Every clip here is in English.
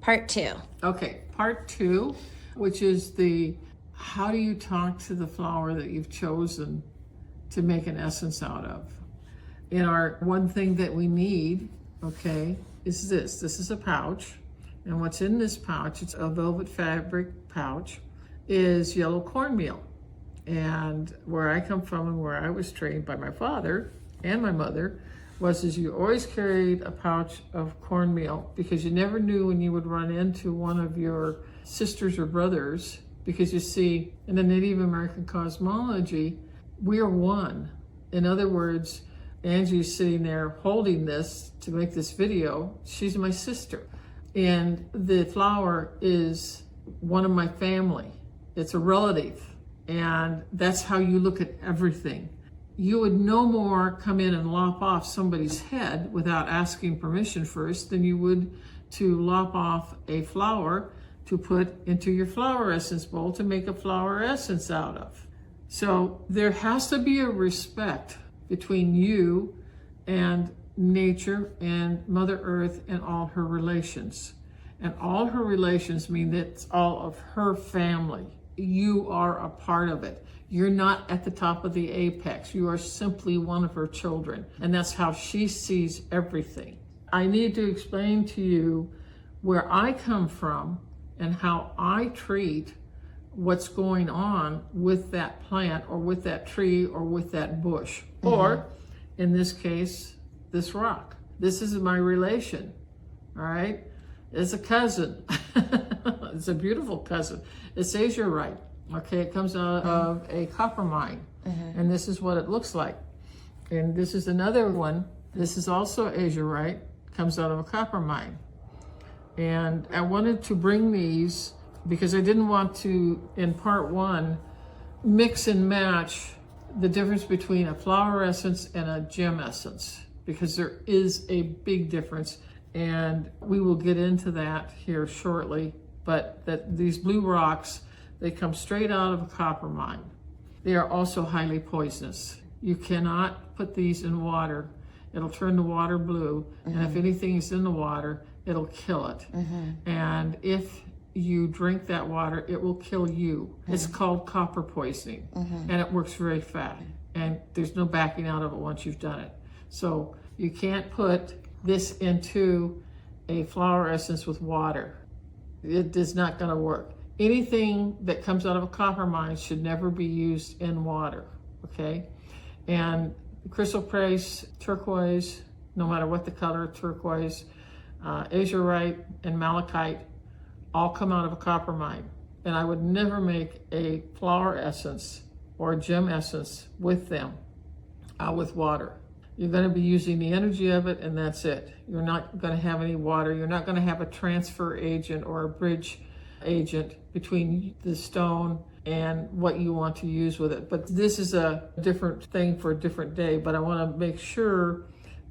Part 2. Okay, part 2, which is how do you talk to the flower that you've chosen to make an essence out of? Our one thing that we need, okay, is this. This is a pouch. And what's in this pouch, it's a velvet fabric pouch, is yellow cornmeal. And where I come from and where I was trained by my father and my mother is you always carried a pouch of cornmeal because you never knew when you would run into one of your sisters or brothers, because you see, in the Native American cosmology, we are one. In other words, Angie's sitting there holding this to make this video. She's my sister. And the flower is one of my family. It's a relative. And that's how you look at everything. You would no more come in and lop off somebody's head without asking permission first than you would to lop off a flower to put into your flower essence bowl to make a flower essence out of. So there has to be a respect between you and nature and Mother Earth and all her relations. And all her relations mean that it's all of her family. You are a part of it. You're not at the top of the apex. You are simply one of her children. And that's how she sees everything. I need to explain to you where I come from and how I treat what's going on with that plant or with that tree or with that bush. Mm-hmm. Or, in this case, this rock. This is my relation, all right? It's a cousin. It's a beautiful cousin. It's azurite. Okay, it comes out of a copper mine. Mm-hmm. And this is what it looks like. And this is another one. This is also azurite. Comes out of a copper mine. And I wanted to bring these because I didn't want to, in part 1, mix and match the difference between a flower essence and a gem essence, because there is a big difference. And we will get into that here shortly. But that these blue rocks, they come straight out of a copper mine. They are also highly poisonous. You cannot put these in water. It'll turn the water blue. Mm-hmm. And if anything is in the water, it'll kill it. Mm-hmm. And if you drink that water, it will kill you. Mm-hmm. It's called copper poisoning. Mm-hmm. And it works very fast. And there's no backing out of it once you've done it. So you can't put this into a flower essence with water. It is not going to work. Anything that comes out of a copper mine should never be used in water, okay? And chrysoprase, turquoise, no matter what the color, turquoise, azurite, and malachite all come out of a copper mine. And I would never make a flower essence or a gem essence with them, with water. You're going to be using the energy of it, and that's it. You're not going to have any water. You're not going to have a transfer agent or a bridge agent between the stone and what you want to use with it. But this is a different thing for a different day. But I want to make sure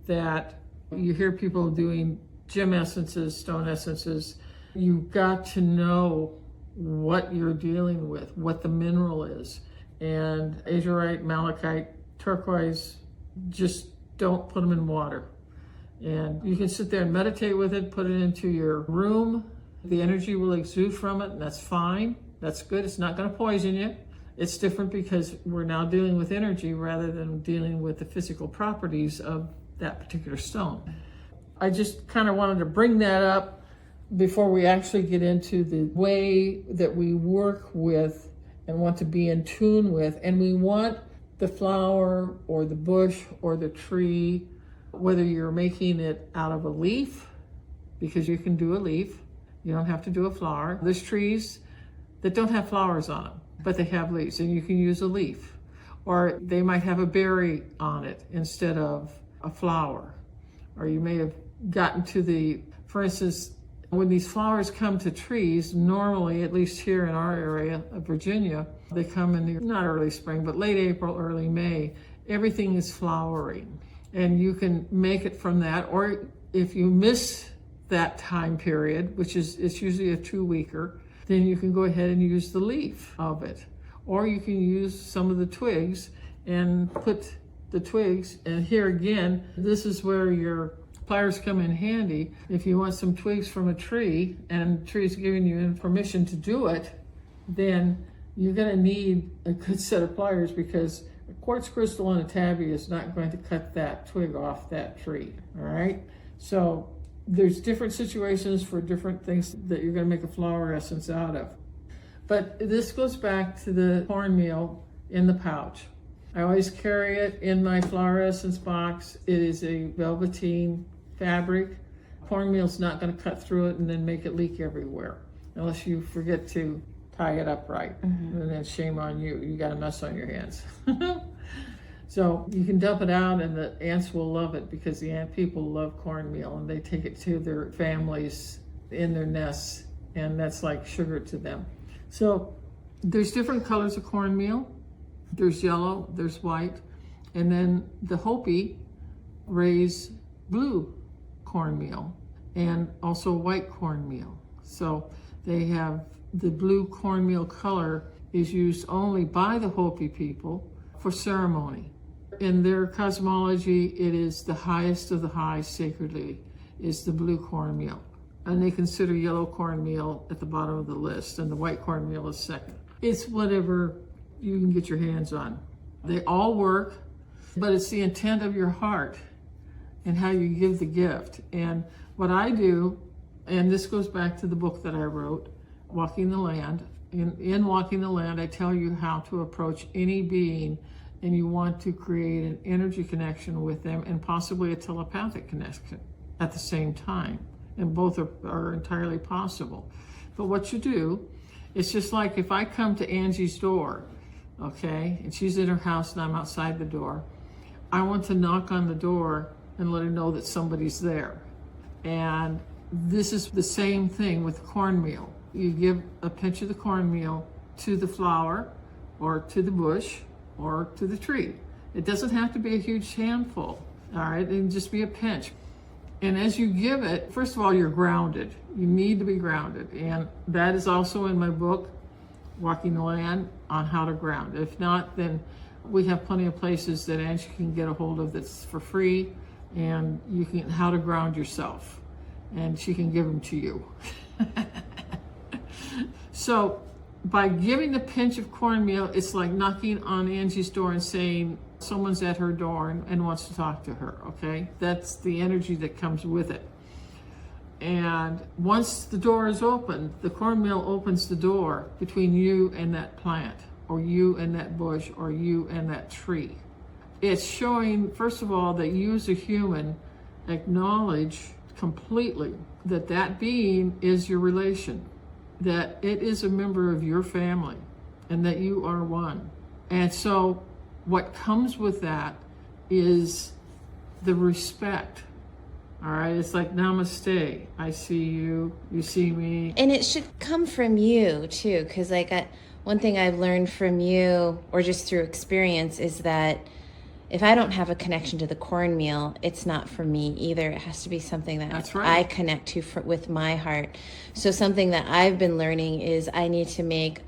that you hear people doing gem essences, stone essences. You've got to know what you're dealing with, what the mineral is. And azurite, malachite, turquoise, just don't put them in water. And you can sit there and meditate with it, put it into your room. The energy will exude from it, and that's fine. That's good. It's not going to poison you. It's different because we're now dealing with energy rather than dealing with the physical properties of that particular stone. I just kind of wanted to bring that up before we actually get into the way that we work with and want to be in tune with. And we want the flower or the bush or the tree, whether you're making it out of a leaf, because you can do a leaf, you don't have to do a flower. There's trees that don't have flowers on them, but they have leaves, and you can use a leaf. Or they might have a berry on it instead of a flower. Or you may have gotten to for instance, when these flowers come to trees, normally, at least here in our area of Virginia, they come in not early spring, but late April, early May. Everything is flowering. And you can make it from that. Or if you miss that time period, which is, it's usually a 2-weeker, then you can go ahead and use the leaf of it. Or you can use some of the twigs and put the twigs. And here again, this is where your Pliers come in handy if you want some twigs from a tree and the tree's giving you permission to do it, then you're going to need a good set of pliers, because a quartz crystal and a tabby is not going to cut that twig off that tree, all right? So there's different situations for different things that you're going to make a flower essence out of. But this goes back to the cornmeal in the pouch. I always carry it in my flower essence box. It is a velveteen fabric. Cornmeal's not going to cut through it and then make it leak everywhere, unless you forget to tie it up right. And then shame on you. You got a mess on your hands. So you can dump it out and the ants will love it, because the ant people love cornmeal and they take it to their families in their nests, and that's like sugar to them. So there's different colors of cornmeal. There's yellow, there's white, and then the Hopi raise blue cornmeal and also white cornmeal. So they have the blue cornmeal color is used only by the Hopi people for ceremony. In their cosmology, it is the highest of the high sacredly, is the blue cornmeal. And they consider yellow cornmeal at the bottom of the list, and the white cornmeal is second. It's whatever you can get your hands on. They all work, but it's the intent of your heart and how you give the gift. And what I do, and this goes back to the book that I wrote, Walking the Land. In Walking the Land, I tell you how to approach any being, and you want to create an energy connection with them and possibly a telepathic connection at the same time. And both are entirely possible. But what you do, it's just like if I come to Angie's door, okay, and she's in her house and I'm outside the door, I want to knock on the door and let her know that somebody's there. And this is the same thing with cornmeal. You give a pinch of the cornmeal to the flower or to the bush or to the tree. It doesn't have to be a huge handful, all right? It can just be a pinch. And as you give it, first of all, you're grounded. You need to be grounded. And that is also in my book, Walking the Land, on how to ground. If not, then we have plenty of places that Angie can get a hold of that's for free, and you can, how to ground yourself. And she can give them to you. So by giving the pinch of cornmeal, it's like knocking on Angie's door and saying, someone's at her door and wants to talk to her, okay? That's the energy that comes with it. And once the door is open, the cornmeal opens the door between you and that plant, or you and that bush, or you and that tree. It's showing, first of all, that you as a human acknowledge completely that that being is your relation, that it is a member of your family, and that you are one. And so what comes with that is the respect. All right, it's like namaste. I see you, you see me. And it should come from you too, because one thing I've learned from you, or just through experience, is that if I don't have a connection to the cornmeal, it's not for me either. It has to be something that That's right. I connect to with my heart. So something that I've been learning is I need to make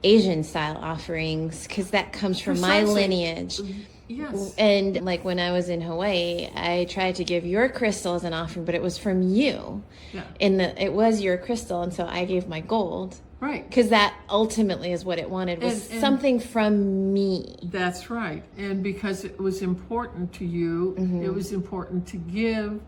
Asian style offerings, because that comes from my lineage. Yes. And like when I was in Hawaii, I tried to give your crystal as an offering, but it was from you. Yeah. And it was your crystal, and so I gave my gold. Right. Because that ultimately is what it wanted, was something from me. That's right. And because it was important to you, it was important to give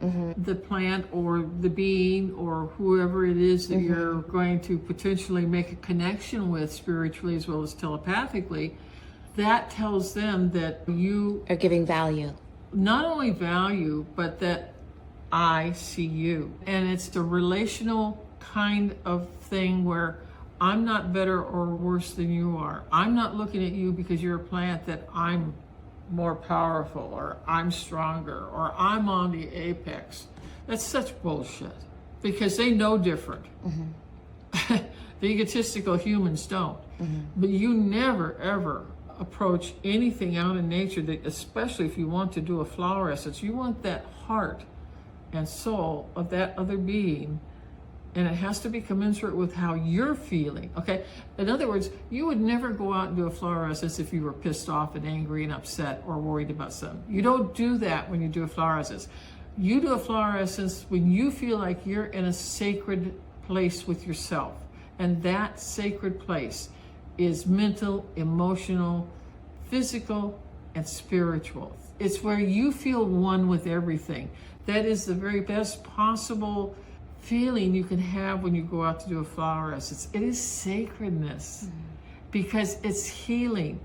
the plant or the being or whoever it is that you're going to potentially make a connection with spiritually as well as telepathically. That tells them that you Are giving value. Not only value, but that I see you. And it's the relational kind of thing where I'm not better or worse than you are. I'm not looking at you because you're a plant that I'm more powerful or I'm stronger or I'm on the apex. That's such bullshit, because they know different. The egotistical humans don't. But you never, ever approach anything out in nature, that, especially if you want to do a flower essence, you want that heart and soul of that other being, and it has to be commensurate with how you're feeling, okay? In other words, you would never go out and do a flower essence if you were pissed off and angry and upset or worried about something. You don't do that when you do a flower essence. You do a flower essence when you feel like you're in a sacred place with yourself. And that sacred place is mental, emotional, physical, and spiritual. It's where you feel one with everything. That is the very best possible feeling you can have when you go out to do a flower essence. It is sacredness because it's healing.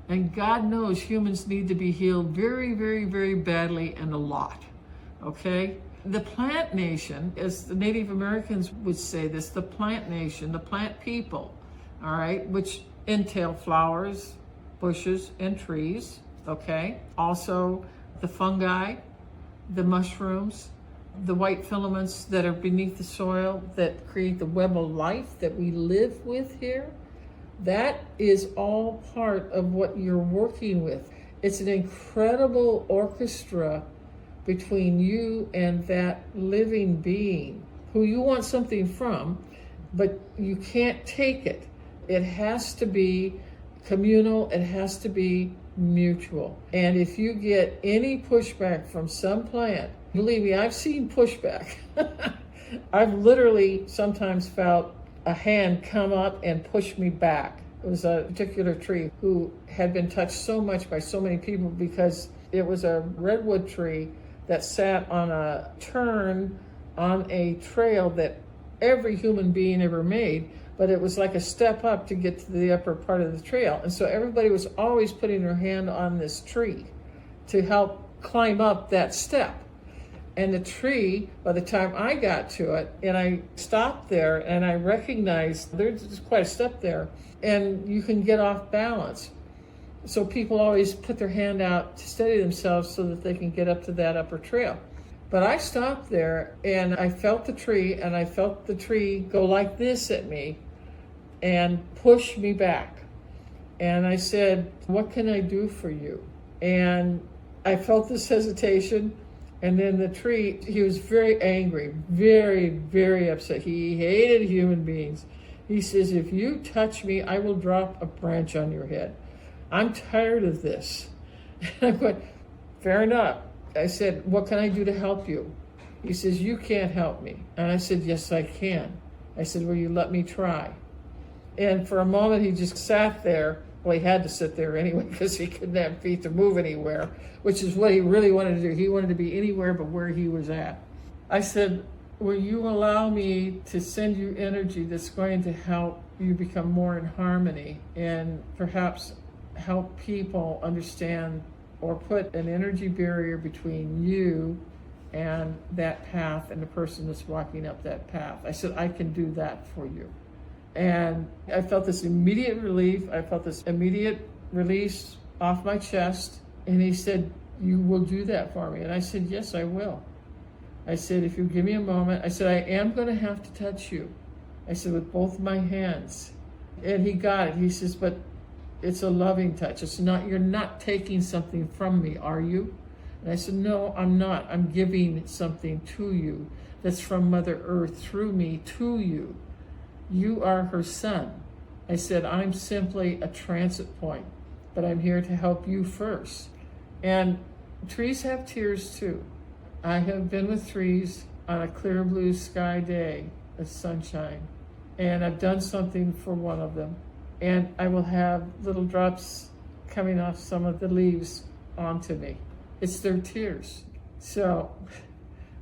And God knows humans need to be healed very, very, very badly and a lot. Okay? The plant nation, as the Native Americans would say this, the plant nation, the plant people, all right, which entail flowers, bushes, and trees, okay? Also the fungi, the mushrooms, the white filaments that are beneath the soil that create the web of life that we live with here. That is all part of what you're working with. It's an incredible orchestra between you and that living being who you want something from, but you can't take it. It has to be communal, it has to be mutual. And if you get any pushback from some plant, believe me, I've seen pushback. I've literally sometimes felt a hand come up and push me back. It was a particular tree who had been touched so much by so many people because it was a redwood tree that sat on a turn on a trail that every human being ever made, but it was like a step up to get to the upper part of the trail. And so everybody was always putting their hand on this tree to help climb up that step. And the tree, by the time I got to it, and I stopped there and I recognized there's quite a step there, and you can get off balance. So people always put their hand out to steady themselves so that they can get up to that upper trail. But I stopped there and I felt the tree, and I felt the tree go like this at me and push me back. And I said, "What can I do for you?" And I felt this hesitation. And then the tree, he was very angry, very, very upset. He hated human beings. He says, "If you touch me, I will drop a branch on your head. I'm tired of this." And I'm going, "Fair enough." I said, "What can I do to help you?" He says, "You can't help me." And I said, "Yes, I can." I said, "Will you let me try?" And for a moment, he just sat there. Well, he had to sit there anyway because he couldn't have feet to move anywhere, which is what he really wanted to do. He wanted to be anywhere but where he was at. I said, "Will you allow me to send you energy that's going to help you become more in harmony and perhaps help people understand or put an energy barrier between you and that path and the person that's walking up that path?" I said, "I can do that for you." And I felt this immediate relief. I felt this immediate release off my chest. And he said, "You will do that for me?" And I said, "Yes, I will." I said, "If you give me a moment," I said, "I am going to have to touch you." I said, "With both my hands." And he got it. He says, "But it's a loving touch. It's not, you're not taking something from me, are you?" And I said, "No, I'm not. I'm giving something to you that's from Mother Earth through me to you. You are her son." I said, "I'm simply a transit point, but I'm here to help you first." And trees have tears too. I have been with trees on a clear blue sky day of sunshine, and I've done something for one of them. And I will have little drops coming off some of the leaves onto me. It's their tears. So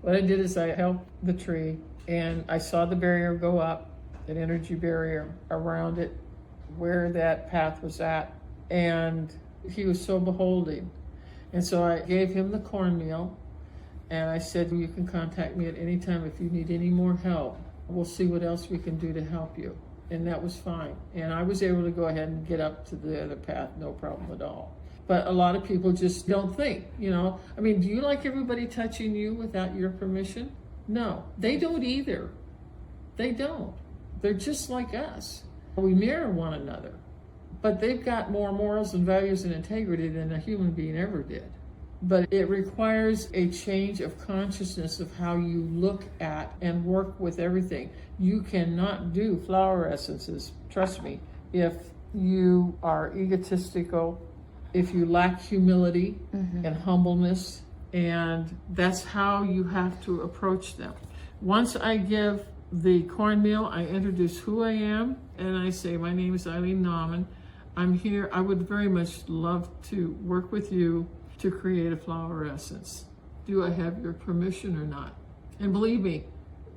what I did is I helped the tree, and I saw the barrier go up, an energy barrier around it, where that path was at. And he was so beholding. And so I gave him the cornmeal, and I said, "You can contact me at any time if you need any more help. We'll see what else we can do to help you." And that was fine. And I was able to go ahead and get up to the other path, no problem at all. But a lot of people just don't think, I mean, do you like everybody touching you without your permission? No, they don't either. They don't. They're just like us. We mirror one another, but they've got more morals and values and integrity than a human being ever did. But it requires a change of consciousness of how you look at and work with everything. You cannot do flower essences, trust me, if you are egotistical, if you lack humility and humbleness And that's how you have to approach them. Once I give the cornmeal, I introduce who I am, and I say, my name is Eileen Nauman. I'm here. I would very much love to work with you to create a flower essence. Do I have your permission or not? And believe me,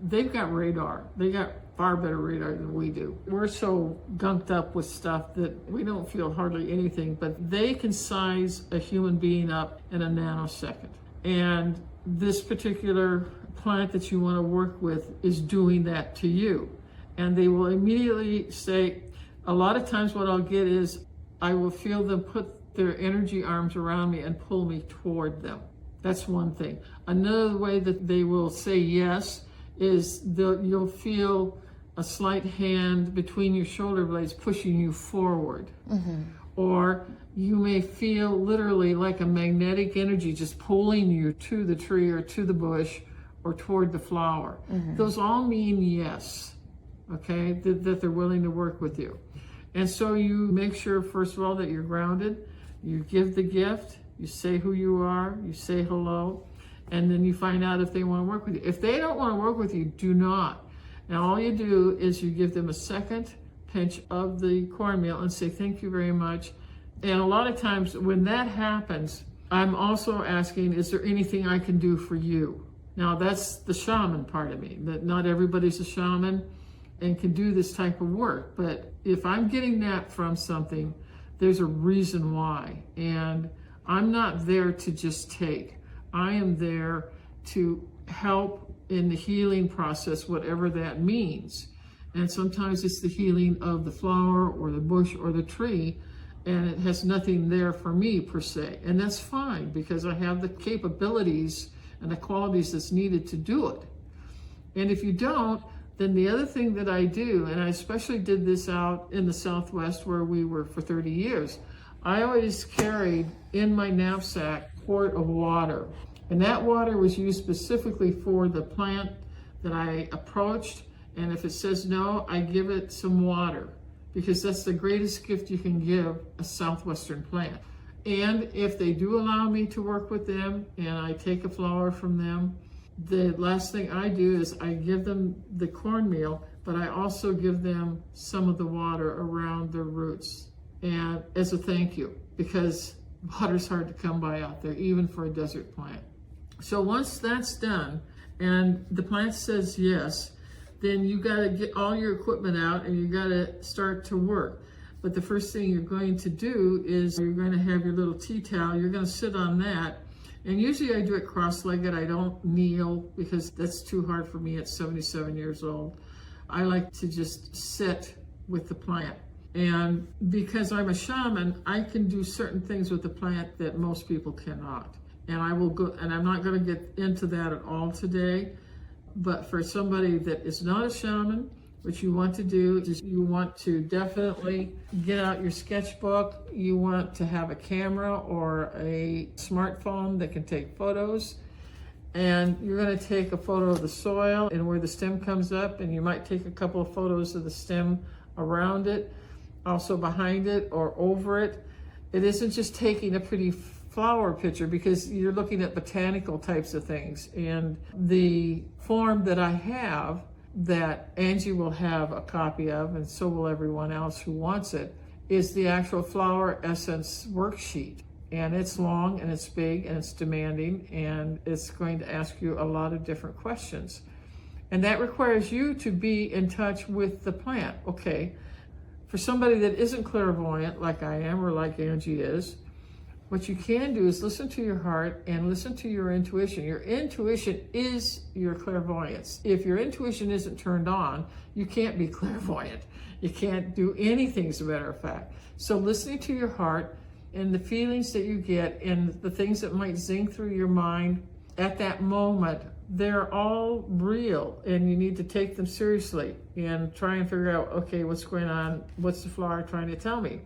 they've got radar. They got far better radar than we do. We're so gunked up with stuff that we don't feel hardly anything, but they can size a human being up in a nanosecond. And this particular plant that you want to work with is doing that to you. And they will immediately say, a lot of times what I'll get is I will feel them put their energy arms around me and pull me toward them. That's one thing. Another way that they will say yes is you'll feel a slight hand between your shoulder blades pushing you forward. Mm-hmm. Or you may feel literally like a magnetic energy just pulling you to the tree or to the bush or toward the flower. Mm-hmm. Those all mean yes, okay, that they're willing to work with you. And so you make sure, first of all, that you're grounded. You give the gift, you say who you are, you say hello, and then you find out if they want to work with you. If they don't want to work with you, do not. Now all you do is you give them a second pinch of the cornmeal and say thank you very much. And a lot of times when that happens, I'm also asking, is there anything I can do for you? Now that's the shaman part of me, that not everybody's a shaman and can do this type of work. But if I'm getting that from something, there's a reason why. And I'm not there to just take. I am there to help in the healing process, whatever that means. And sometimes it's the healing of the flower or the bush or the tree, and it has nothing there for me per se. And that's fine because I have the capabilities and the qualities that's needed to do it. And if you don't, then the other thing that I do, and I especially did this out in the Southwest where we were for 30 years, I always carried in my knapsack a quart of water. And that water was used specifically for the plant that I approached. And if it says no, I give it some water because that's the greatest gift you can give a Southwestern plant. And if they do allow me to work with them and I take a flower from them, the last thing I do is I give them the cornmeal, but I also give them some of the water around their roots and as a thank you, because water's hard to come by out there, even for a desert plant. So once that's done and the plant says yes, then you got to get all your equipment out and you got to start to work. But the first thing you're going to do is you're going to have your little tea towel. You're going to sit on that. And usually I do it cross-legged. I don't kneel because that's too hard for me at 77 years old. I like to just sit with the plant. And because I'm a shaman, I can do certain things with the plant that most people cannot. And I will go, and I'm not going to get into that at all today. But for somebody that is not a shaman, what you want to do is you want to definitely get out your sketchbook. You want to have a camera or a smartphone that can take photos. And you're going to take a photo of the soil and where the stem comes up, and you might take a couple of photos of the stem around it, also behind it or over it. It isn't just taking a pretty flower picture because you're looking at botanical types of things. And the form that I have that Angie will have a copy of, and so will everyone else who wants it, is the actual flower essence worksheet. And it's long and it's big and it's demanding and it's going to ask you a lot of different questions. And that requires you to be in touch with the plant. Okay, for somebody that isn't clairvoyant like I am or like Angie is, what you can do is listen to your heart and listen to your intuition. Your intuition is your clairvoyance. If your intuition isn't turned on, you can't be clairvoyant. You can't do anything, as a matter of fact. So listening to your heart and the feelings that you get and the things that might zing through your mind at that moment, they're all real and you need to take them seriously and try and figure out, okay, what's going on? What's the flower trying to tell me?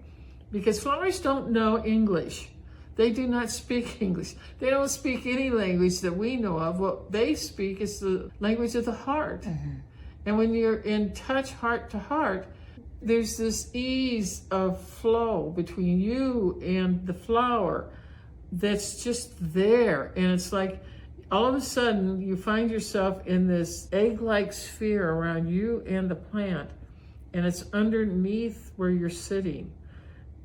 Because flowers don't know English. They do not speak English. They don't speak any language that we know of. What they speak is the language of the heart. Mm-hmm. And when you're in touch heart to heart, there's this ease of flow between you and the flower that's just there. And it's like all of a sudden you find yourself in this egg-like sphere around you and the plant, and it's underneath where you're sitting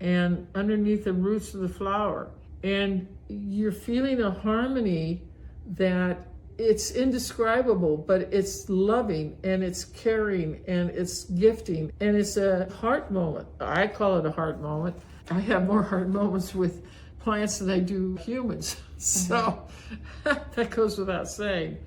and underneath the roots of the flower. And you're feeling a harmony that it's indescribable, but it's loving and it's caring and it's gifting and it's a heart moment. I call it a heart moment. I have more heart moments with plants than I do humans. So that goes without saying.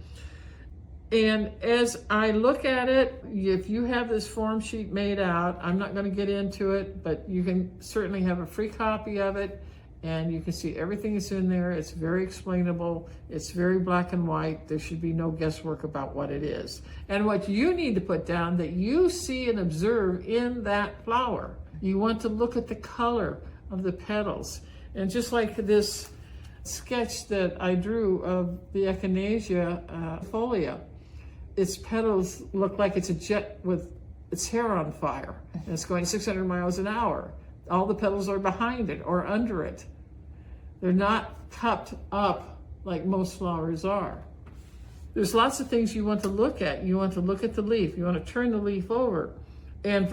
And as I look at it, if you have this form sheet made out, I'm not going to get into it, but you can certainly have a free copy of it. And you can see everything that's in there. It's very explainable. It's very black and white. There should be no guesswork about what it is. And what you need to put down that you see and observe in that flower. You want to look at the color of the petals. And just like this sketch that I drew of the echinacea folia, its petals look like it's a jet with its hair on fire. And it's going 600 miles an hour. All the petals are behind it or under it. They're not cupped up like most flowers are. There's lots of things you want to look at. You want to look at the leaf. You want to turn the leaf over. And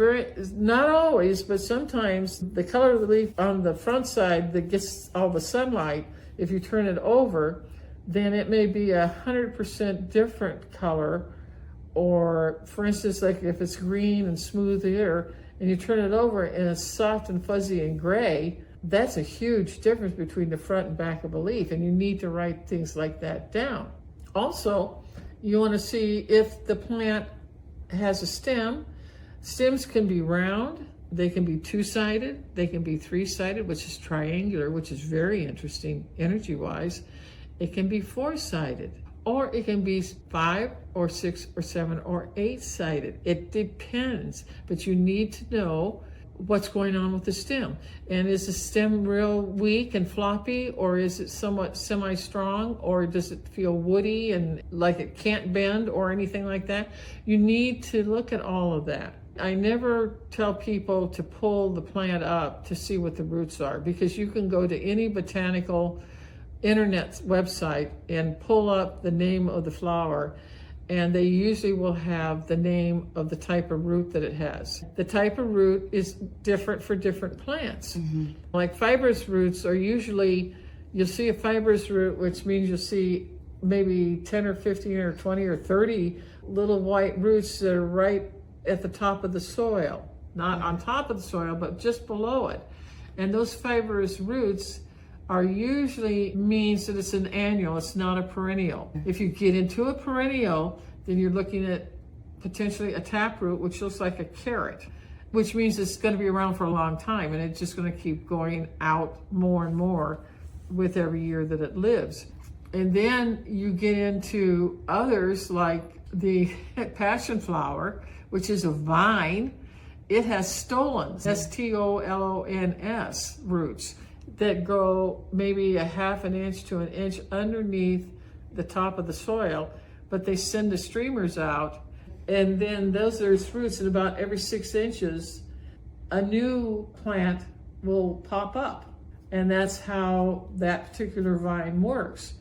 not always, but sometimes the color of the leaf on the front side that gets all the sunlight, if you turn it over, then it may be 100% different color. Or for instance, like if it's green and smooth here, and you turn it over and it's soft and fuzzy and gray, that's a huge difference between the front and back of a leaf, and you need to write things like that down. Also, you want to see if the plant has a stem. Stems can be round, they can be two-sided, they can be three-sided, which is triangular, which is very interesting energy-wise. It can be four-sided. Or it can be 5 or 6 or 7 or 8-sided. It depends, but you need to know what's going on with the stem. And is the stem real weak and floppy, or is it somewhat semi-strong, or does it feel woody and like it can't bend or anything like that? You need to look at all of that. I never tell people to pull the plant up to see what the roots are, because you can go to any botanical internet website and pull up the name of the flower, and they usually will have the name of the type of root that it has. The type of root is different for different plants. Like fibrous roots are usually, you'll see a fibrous root, which means you'll see maybe 10 or 15 or 20 or 30 little white roots that are right at the top of the soil, not on top of the soil, but just below it. And those fibrous roots are usually means that it's an annual, it's not a perennial. If you get into a perennial, then you're looking at potentially a taproot, which looks like a carrot, which means it's going to be around for a long time, and it's just going to keep going out more and more with every year that it lives. And then you get into others like the passion flower, which is a vine. It has stolons, stolons roots that go maybe a half an inch to an inch underneath the top of the soil, but they send the streamers out, and then those are its roots, and about every 6 inches, a new plant will pop up. And that's how that particular vine works.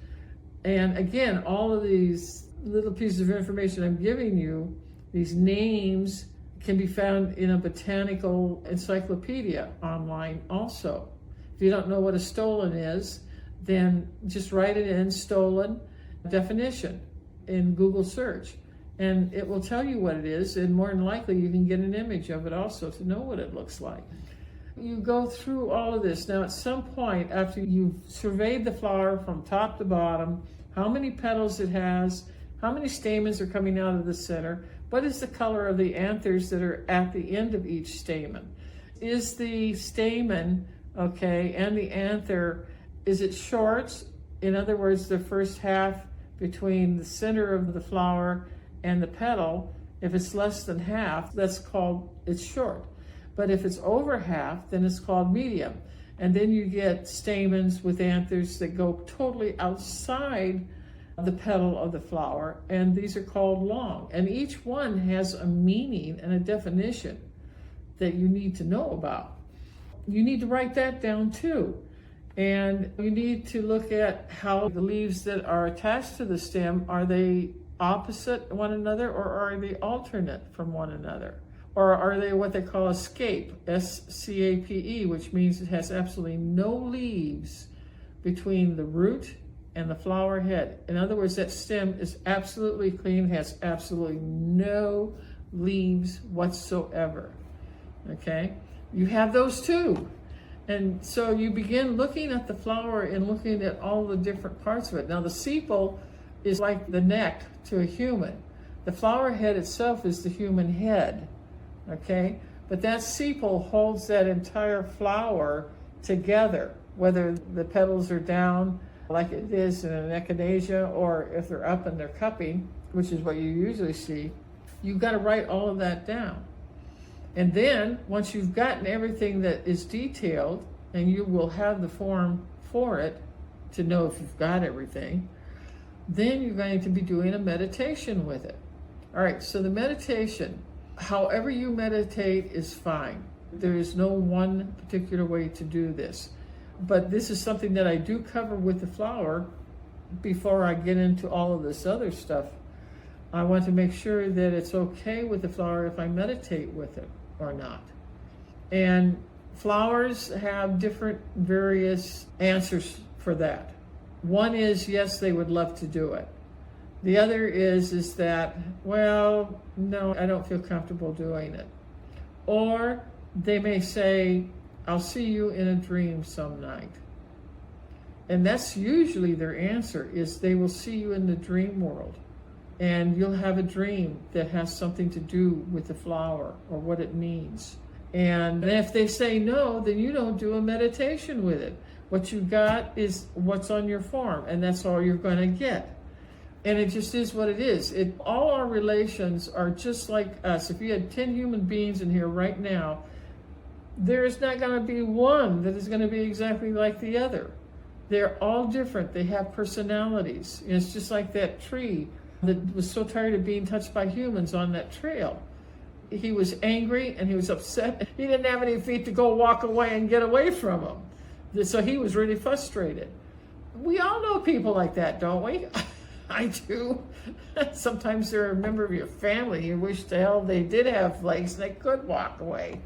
And again, all of these little pieces of information I'm giving you, these names, can be found in a botanical encyclopedia online also. If you don't know what a stolon is, then just write it in stolon definition in Google search, and it will tell you what it is, and more than likely you can get an image of it also to know what it looks like. You go through all of this. Now at some point after you've surveyed the flower from top to bottom, how many petals it has, how many stamens are coming out of the center, what is the color of the anthers that are at the end of each stamen? Is the stamen and the anther, is it short? In other words, the first half between the center of the flower and the petal, if it's less than half, it's short. But if it's over half, then it's called medium. And then you get stamens with anthers that go totally outside the petal of the flower, and these are called long. And each one has a meaning and a definition that you need to know about. You need to write that down too. And you need to look at how the leaves that are attached to the stem, are they opposite one another or are they alternate from one another? Or are they what they call a scape, S-C-A-P-E, which means it has absolutely no leaves between the root and the flower head. In other words, that stem is absolutely clean, has absolutely no leaves whatsoever. Okay? You have those too. And so you begin looking at the flower and looking at all the different parts of it. Now the sepal is like the neck to a human. The flower head itself is the human head. Okay? But that sepal holds that entire flower together, whether the petals are down like it is in an echinacea, or if they're up and they're cupping, which is what you usually see. You've got to write all of that down. And then once you've gotten everything that is detailed, and you will have the form for it to know if you've got everything, then you're going to be doing a meditation with it. All right, so the meditation, however you meditate is fine. There is no one particular way to do this. But this is something that I do cover with the flower before I get into all of this other stuff. I want to make sure that it's okay with the flower if I meditate with it or not. And flowers have different various answers for that. One is, yes, they would love to do it. The other is that, well, no, I don't feel comfortable doing it. Or they may say, I'll see you in a dream some night. And that's usually their answer, is they will see you in the dream world. And you'll have a dream that has something to do with the flower or what it means. And if they say no, then you don't do a meditation with it. What you got is what's on your form, and that's all you're going to get. And it just is what it is. All our relations are just like us. If you had 10 human beings in here right now, there's not going to be one that is going to be exactly like the other. They're all different. They have personalities. And it's just like that tree that was so tired of being touched by humans on that trail. He was angry and he was upset. He didn't have any feet to go walk away and get away from them. So he was really frustrated. We all know people like that, don't we? I do. Sometimes they're a member of your family. You wish to hell they did have legs and they could walk away.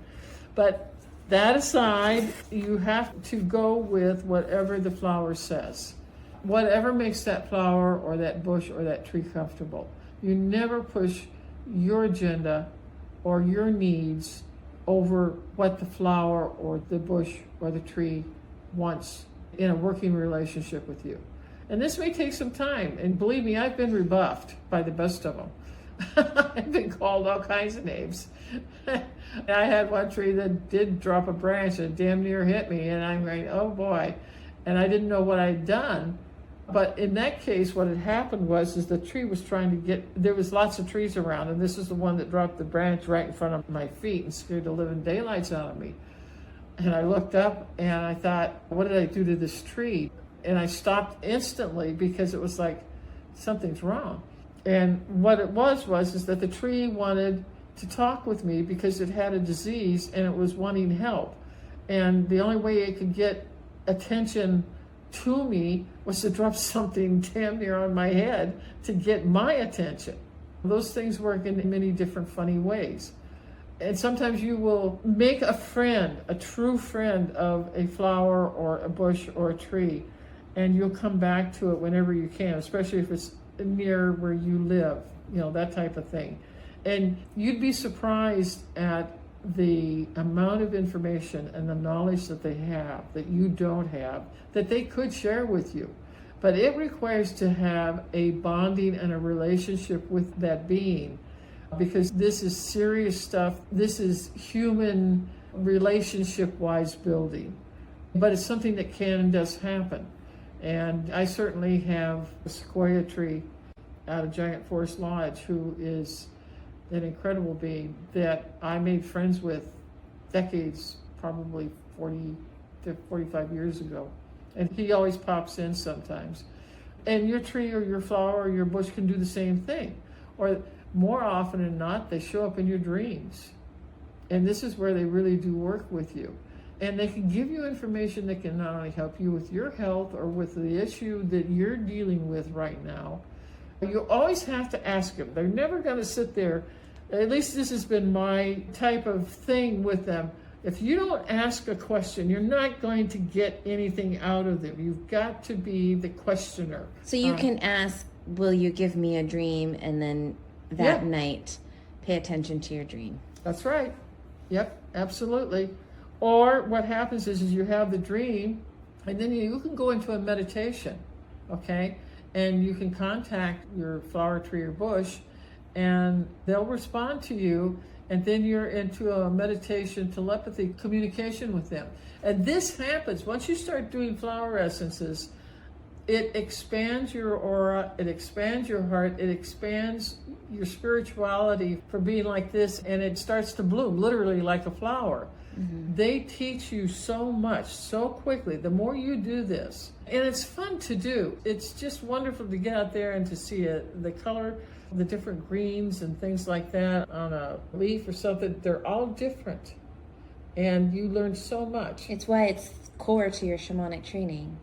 But that aside, you have to go with whatever the flower says. Whatever makes that flower or that bush or that tree comfortable. You never push your agenda or your needs over what the flower or the bush or the tree wants in a working relationship with you. And this may take some time. And believe me, I've been rebuffed by the best of them. I've been called all kinds of names. I had one tree that did drop a branch and damn near hit me, and I'm going, oh boy. And I didn't know what I'd done. But in that case, what had happened was the tree was trying to there was lots of trees around, and this is the one that dropped the branch right in front of my feet and scared the living daylights out of me. And I looked up and I thought, what did I do to this tree? And I stopped instantly because it was like, something's wrong. And what it was that the tree wanted to talk with me because it had a disease and it was wanting help. And the only way it could get attention to me was to drop something damn near on my head to get my attention. Those things work in many different funny ways. And sometimes you will make a friend, a true friend of a flower or a bush or a tree, and you'll come back to it whenever you can, especially if it's near where you live, that type of thing. And you'd be surprised at the amount of information and the knowledge that they have that you don't have, that they could share with you. But it requires to have a bonding and a relationship with that being, because this is serious stuff. This is human relationship-wise building. But it's something that can and does happen. And I certainly have a sequoia tree out of Giant Forest Lodge who is an incredible being that I made friends with decades, probably 40 to 45 years ago. And he always pops in sometimes. And your tree or your flower or your bush can do the same thing. Or more often than not, they show up in your dreams. And this is where they really do work with you. And they can give you information that can not only help you with your health or with the issue that you're dealing with right now. You always have to ask them. They're never going to sit there. At least this has been my type of thing with them. If you don't ask a question, you're not going to get anything out of them. You've got to be the questioner. So you can ask, will you give me a dream? And then that night, pay attention to your dream. That's right. Yep, absolutely. Or what happens is you have the dream, and then you can go into a meditation, okay? And you can contact your flower, tree, or bush, and they'll respond to you, and then you're into a meditation, telepathy, communication with them. And this happens once you start doing flower essences. It expands your aura, it expands your heart, it expands your spirituality for being like this, and it starts to bloom, literally like a flower. Mm-hmm. They teach you so much, so quickly, the more you do this. And it's fun to do. It's just wonderful to get out there and to see the color, the different greens and things like that on a leaf or something. They're all different. And you learn so much. It's why it's core to your shamanic training.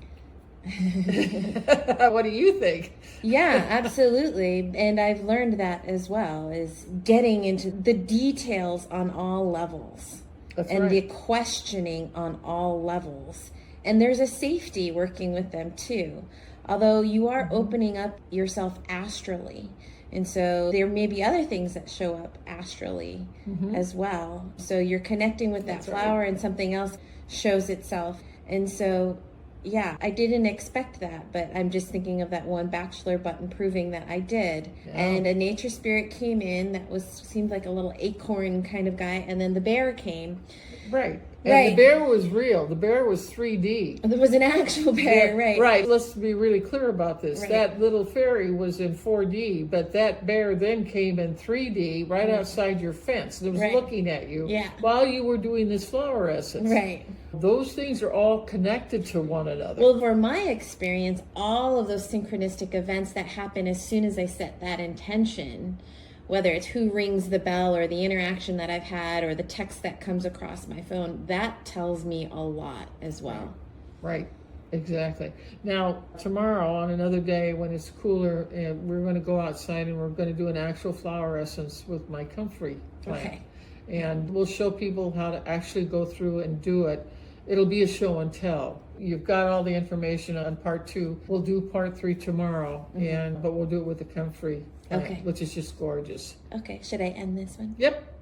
What do you think? Yeah, absolutely. And I've learned that as well, is getting into the details on all levels. That's and right. The questioning on all levels. And there's a safety working with them too. Although you are opening up yourself astrally. And so there may be other things that show up astrally as well. So you're connecting with that flower and something else shows itself. And so, yeah, I didn't expect that, but I'm just thinking of that one bachelor button proving that I did. Yeah. And a nature spirit came in that seemed like a little acorn kind of guy. And then the bear came. Right. And the bear was real. The bear was 3D. There was an actual bear, right. Right. Let's be really clear about this. Right. That little fairy was in 4D, but that bear then came in 3D right outside your fence. It was looking at you while you were doing this flower essence. Right. Those things are all connected to one another. Well, for my experience, all of those synchronistic events that happen as soon as I set that intention, whether it's who rings the bell or the interaction that I've had or the text that comes across my phone, that tells me a lot as well. Right, exactly. Now, tomorrow on another day when it's cooler, we're going to go outside and we're going to do an actual flower essence with my comfrey plant. Okay. And we'll show people how to actually go through and do it. It'll be a show and tell. You've got all the information on part 2. We'll do part 3 tomorrow, but we'll do it with the comfrey plant, which is just gorgeous. Okay, should I end this one? Yep.